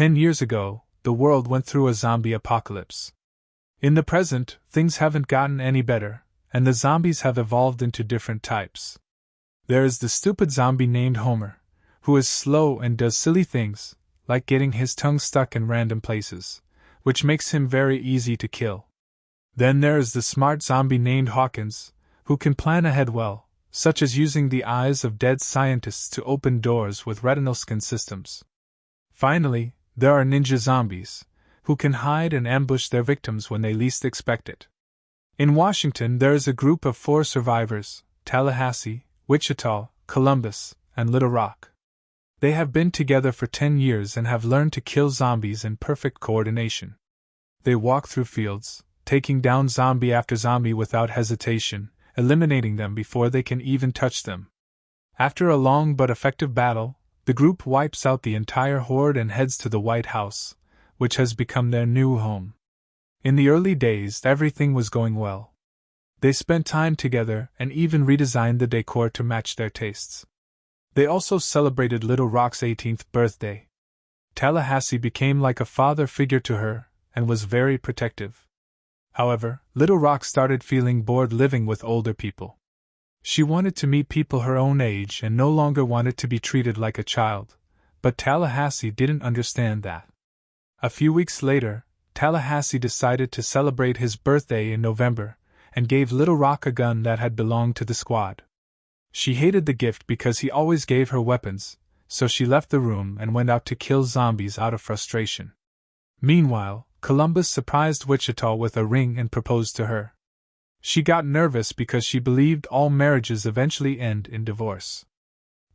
10 years ago, the world went through a zombie apocalypse. In the present, things haven't gotten any better, and the zombies have evolved into different types. There is the stupid zombie named Homer, who is slow and does silly things, like getting his tongue stuck in random places, which makes him very easy to kill. Then there is the smart zombie named Hawkins, who can plan ahead well, such as using the eyes of dead scientists to open doors with retinal skin systems. Finally, there are ninja zombies, who can hide and ambush their victims when they least expect it. In Washington, there is a group of 4 survivors: Tallahassee, Wichita, Columbus, and Little Rock. They have been together for 10 years and have learned to kill zombies in perfect coordination. They walk through fields, taking down zombie after zombie without hesitation, eliminating them before they can even touch them. After a long but effective battle, the group wipes out the entire horde and heads to the White House, which has become their new home. In the early days, everything was going well. They spent time together and even redesigned the decor to match their tastes. They also celebrated Little Rock's 18th birthday. Tallahassee became like a father figure to her and was very protective. However, Little Rock started feeling bored living with older people. She wanted to meet people her own age and no longer wanted to be treated like a child, but Tallahassee didn't understand that. A few weeks later, Tallahassee decided to celebrate his birthday in November and gave Little Rock a gun that had belonged to the squad. She hated the gift because he always gave her weapons, so she left the room and went out to kill zombies out of frustration. Meanwhile, Columbus surprised Wichita with a ring and proposed to her. She got nervous because she believed all marriages eventually end in divorce.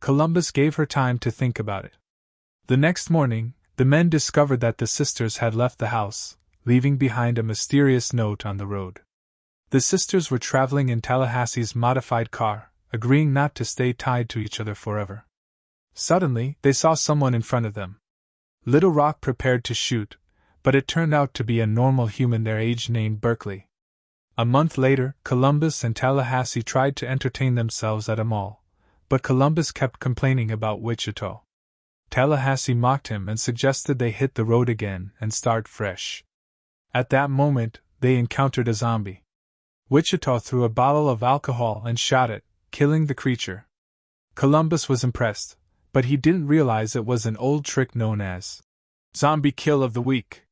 Columbus gave her time to think about it. The next morning, the men discovered that the sisters had left the house, leaving behind a mysterious note on the road. The sisters were traveling in Tallahassee's modified car, agreeing not to stay tied to each other forever. Suddenly, they saw someone in front of them. Little Rock prepared to shoot, but it turned out to be a normal human their age named Berkeley. A month later, Columbus and Tallahassee tried to entertain themselves at a mall, but Columbus kept complaining about Wichita. Tallahassee mocked him and suggested they hit the road again and start fresh. At that moment, they encountered a zombie. Wichita threw a bottle of alcohol and shot it, killing the creature. Columbus was impressed, but he didn't realize it was an old trick known as Zombie Kill of the Week.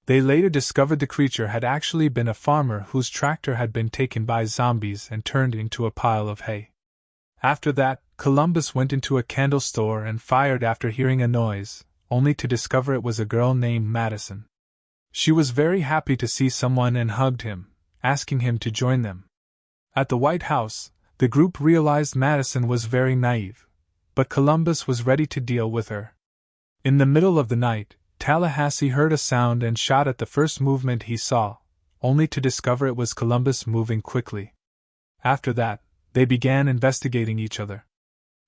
They later discovered the creature had actually been a farmer whose tractor had been taken by zombies and turned into a pile of hay. After that, Columbus went into a candle store and fired after hearing a noise, only to discover it was a girl named Madison. She was very happy to see someone and hugged him, asking him to join them. At the White House, the group realized Madison was very naive, but Columbus was ready to deal with her. In the middle of the night, Tallahassee heard a sound and shot at the first movement he saw, only to discover it was Columbus moving quickly. After that, they began investigating each other.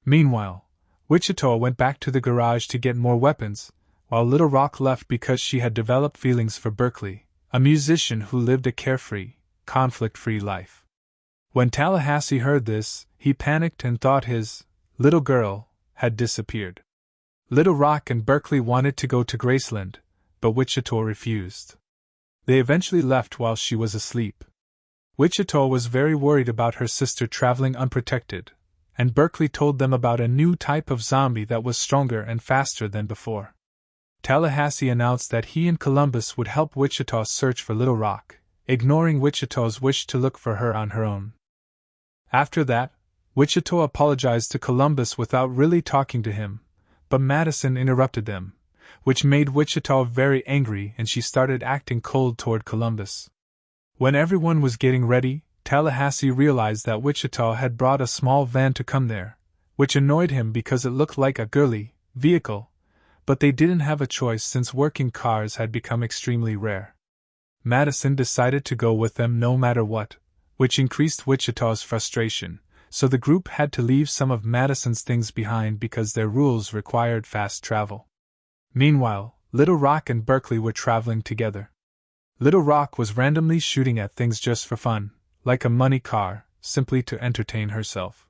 Meanwhile, Wichita went back to the garage to get more weapons, while Little Rock left because she had developed feelings for Berkeley, a musician who lived a carefree, conflict-free life. When Tallahassee heard this, he panicked and thought his little girl had disappeared. Little Rock and Berkeley wanted to go to Graceland, but Wichita refused. They eventually left while she was asleep. Wichita was very worried about her sister traveling unprotected, and Berkeley told them about a new type of zombie that was stronger and faster than before. Tallahassee announced that he and Columbus would help Wichita search for Little Rock, ignoring Wichita's wish to look for her on her own. After that, Wichita apologized to Columbus without really talking to him, but Madison interrupted them, which made Wichita very angry and she started acting cold toward Columbus. When everyone was getting ready, Tallahassee realized that Wichita had brought a small van to come there, which annoyed him because it looked like a girly vehicle, but they didn't have a choice since working cars had become extremely rare. Madison decided to go with them no matter what, which increased Wichita's frustration, so the group had to leave some of Madison's things behind because their rules required fast travel. Meanwhile, Little Rock and Berkeley were traveling together. Little Rock was randomly shooting at things just for fun, like a money car, simply to entertain herself.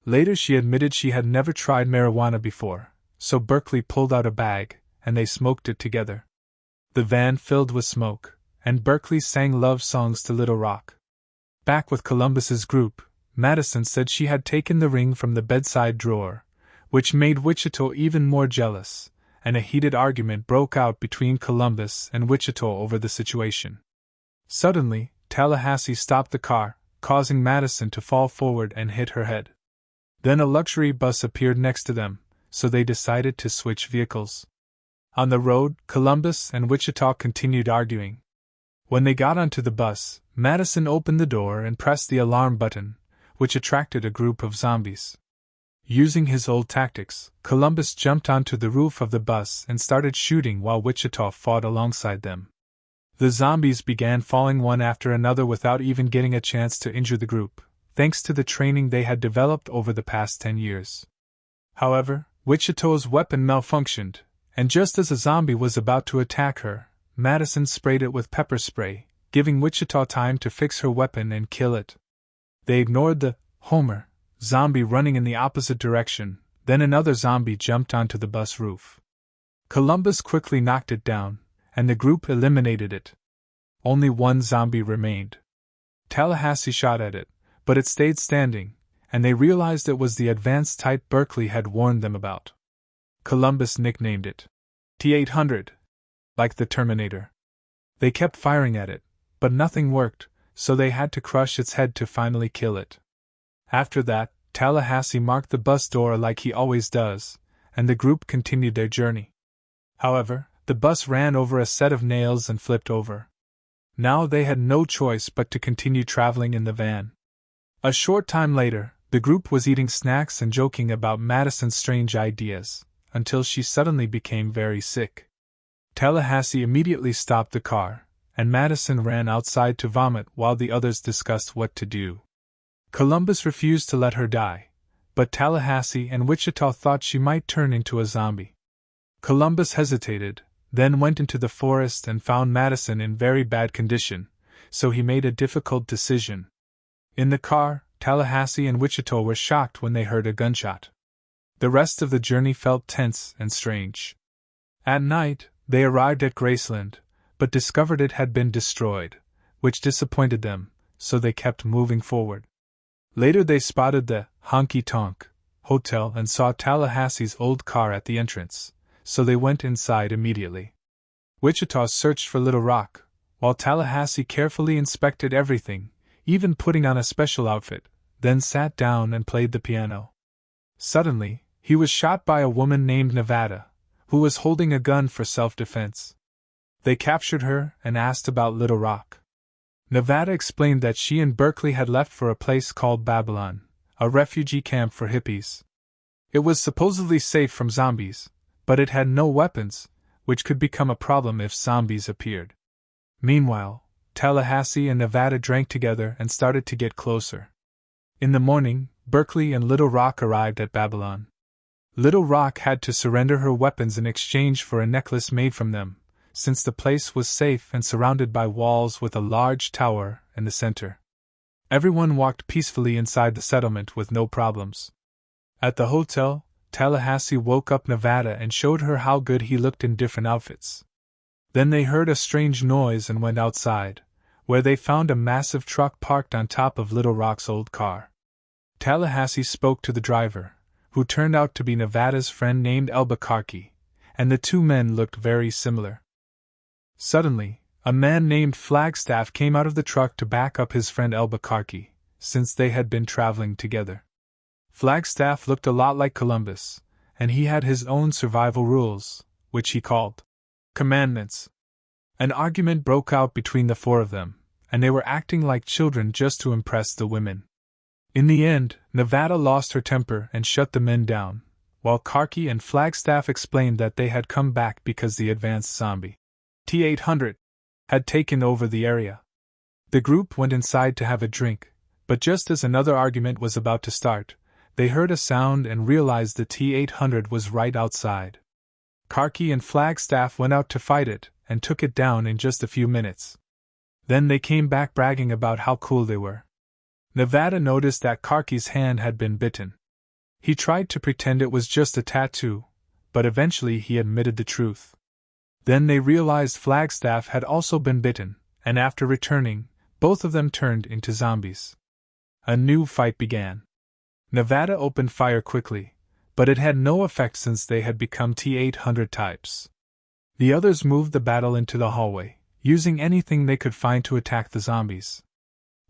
Later she admitted she had never tried marijuana before, so Berkeley pulled out a bag and they smoked it together. The van filled with smoke, and Berkeley sang love songs to Little Rock. Back with Columbus's group, Madison said she had taken the ring from the bedside drawer, which made Wichita even more jealous, and a heated argument broke out between Columbus and Wichita over the situation. Suddenly, Tallahassee stopped the car, causing Madison to fall forward and hit her head. Then a luxury bus appeared next to them, so they decided to switch vehicles. On the road, Columbus and Wichita continued arguing. When they got onto the bus, Madison opened the door and pressed the alarm button, which attracted a group of zombies. Using his old tactics, Columbus jumped onto the roof of the bus and started shooting while Wichita fought alongside them. The zombies began falling one after another without even getting a chance to injure the group, thanks to the training they had developed over the past 10 years. However, Wichita's weapon malfunctioned, and just as a zombie was about to attack her, Madison sprayed it with pepper spray, giving Wichita time to fix her weapon and kill it. They ignored the Homer zombie running in the opposite direction. Then another zombie jumped onto the bus roof. Columbus quickly knocked it down, and the group eliminated it. Only one zombie remained. Tallahassee shot at it, but it stayed standing, and they realized it was the advanced type Berkeley had warned them about. Columbus nicknamed it T-800, like the Terminator. They kept firing at it, but nothing worked, so they had to crush its head to finally kill it. After that, Tallahassee marked the bus door like he always does, and the group continued their journey. However, the bus ran over a set of nails and flipped over. Now they had no choice but to continue traveling in the van. A short time later, the group was eating snacks and joking about Madison's strange ideas, until she suddenly became very sick. Tallahassee immediately stopped the car, and Madison ran outside to vomit while the others discussed what to do. Columbus refused to let her die, but Tallahassee and Wichita thought she might turn into a zombie. Columbus hesitated, then went into the forest and found Madison in very bad condition, so he made a difficult decision. In the car, Tallahassee and Wichita were shocked when they heard a gunshot. The rest of the journey felt tense and strange. At night, they arrived at Graceland, but discovered it had been destroyed, which disappointed them, so they kept moving forward. Later they spotted the Honky Tonk Hotel and saw Tallahassee's old car at the entrance, so they went inside immediately. Wichita searched for Little Rock, while Tallahassee carefully inspected everything, even putting on a special outfit, then sat down and played the piano. Suddenly, he was shot by a woman named Nevada, who was holding a gun for self-defense. They captured her and asked about Little Rock. Nevada explained that she and Berkeley had left for a place called Babylon, a refugee camp for hippies. It was supposedly safe from zombies, but it had no weapons, which could become a problem if zombies appeared. Meanwhile, Tallahassee and Nevada drank together and started to get closer. In the morning, Berkeley and Little Rock arrived at Babylon. Little Rock had to surrender her weapons in exchange for a necklace made from them, since the place was safe and surrounded by walls with a large tower in the center. Everyone walked peacefully inside the settlement with no problems. At the hotel, Tallahassee woke up Nevada and showed her how good he looked in different outfits. Then they heard a strange noise and went outside, where they found a massive truck parked on top of Little Rock's old car. Tallahassee spoke to the driver, who turned out to be Nevada's friend named Albuquerque, and the two men looked very similar. Suddenly, a man named Flagstaff came out of the truck to back up his friend Albuquerque, since they had been traveling together. Flagstaff looked a lot like Columbus, and he had his own survival rules, which he called commandments. An argument broke out between the four of them, and they were acting like children just to impress the women. In the end, Nevada lost her temper and shut the men down, while Karki and Flagstaff explained that they had come back because the advanced zombie T-800 had taken over the area. The group went inside to have a drink, but just as another argument was about to start, they heard a sound and realized the T-800 was right outside. Karki and Flagstaff went out to fight it and took it down in just a few minutes. Then they came back bragging about how cool they were. Nevada noticed that Karki's hand had been bitten. He tried to pretend it was just a tattoo, but eventually he admitted the truth. Then they realized Flagstaff had also been bitten, and after returning, both of them turned into zombies. A new fight began. Nevada opened fire quickly, but it had no effect since they had become T-800 types. The others moved the battle into the hallway, using anything they could find to attack the zombies.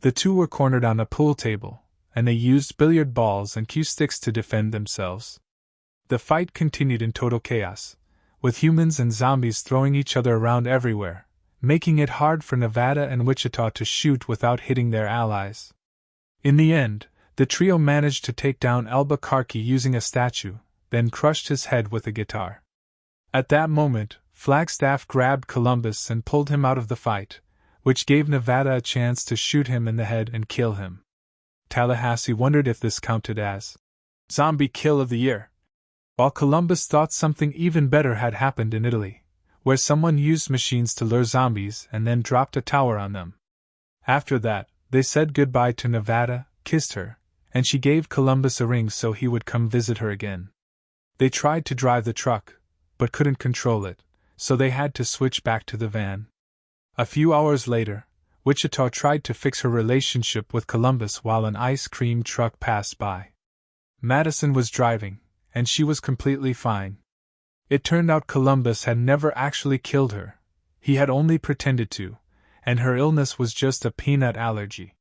The two were cornered on a pool table, and they used billiard balls and cue sticks to defend themselves. The fight continued in total chaos, with humans and zombies throwing each other around everywhere, making it hard for Nevada and Wichita to shoot without hitting their allies. In the end, the trio managed to take down Albuquerque using a statue, then crushed his head with a guitar. At that moment, Flagstaff grabbed Columbus and pulled him out of the fight, which gave Nevada a chance to shoot him in the head and kill him. Tallahassee wondered if this counted as Zombie Kill of the Year, while Columbus thought something even better had happened in Italy, where someone used machines to lure zombies and then dropped a tower on them. After that, they said goodbye to Nevada, kissed her, and she gave Columbus a ring so he would come visit her again. They tried to drive the truck, but couldn't control it, so they had to switch back to the van. A few hours later, Wichita tried to fix her relationship with Columbus while an ice cream truck passed by. Madison was driving, and she was completely fine. It turned out Columbus had never actually killed her, he had only pretended to, and her illness was just a peanut allergy.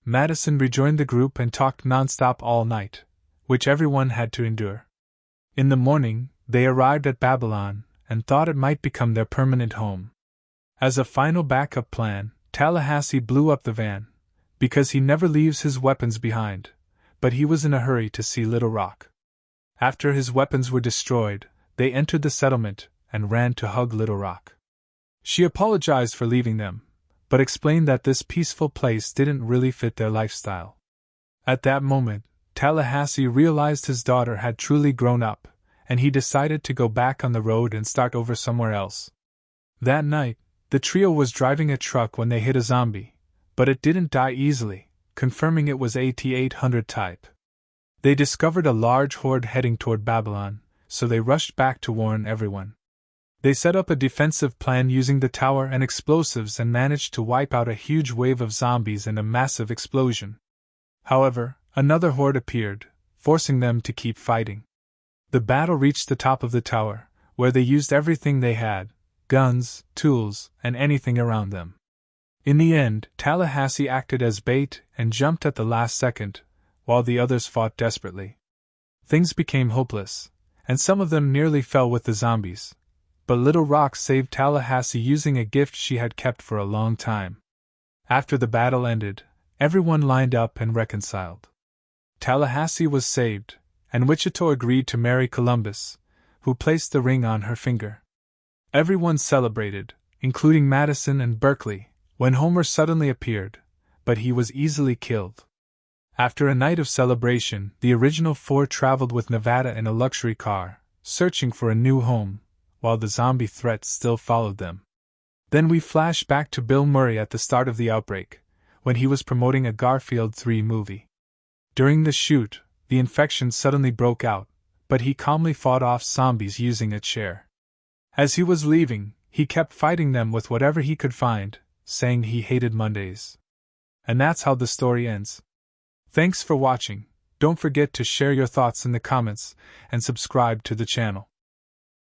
Madison rejoined the group and talked nonstop all night, which everyone had to endure. In the morning, they arrived at Babylon and thought it might become their permanent home. As a final backup plan, Tallahassee blew up the van, because he never leaves his weapons behind, but he was in a hurry to see Little Rock. After his weapons were destroyed, they entered the settlement and ran to hug Little Rock. She apologized for leaving them, but explained that this peaceful place didn't really fit their lifestyle. At that moment, Tallahassee realized his daughter had truly grown up, and he decided to go back on the road and start over somewhere else. That night, the trio was driving a truck when they hit a zombie, but it didn't die easily, confirming it was a T-800 type. They discovered a large horde heading toward Babylon, so they rushed back to warn everyone. They set up a defensive plan using the tower and explosives and managed to wipe out a huge wave of zombies in a massive explosion. However, another horde appeared, forcing them to keep fighting. The battle reached the top of the tower, where they used everything they had: guns, tools, and anything around them. In the end, Tallahassee acted as bait and jumped at the last second, while the others fought desperately. Things became hopeless, and some of them nearly fell with the zombies, but Little Rock saved Tallahassee using a gift she had kept for a long time. After the battle ended, everyone lined up and reconciled. Tallahassee was saved, and Wichita agreed to marry Columbus, who placed the ring on her finger. Everyone celebrated, including Madison and Berkeley, when Homer suddenly appeared, but he was easily killed. After a night of celebration, the original four traveled with Nevada in a luxury car, searching for a new home, while the zombie threat still followed them. Then we flash back to Bill Murray at the start of the outbreak, when he was promoting a Garfield 3 movie. During the shoot, the infection suddenly broke out, but he calmly fought off zombies using a chair. As he was leaving, he kept fighting them with whatever he could find, saying he hated Mondays. And that's how the story ends. Thanks for watching. Don't forget to share your thoughts in the comments and subscribe to the channel.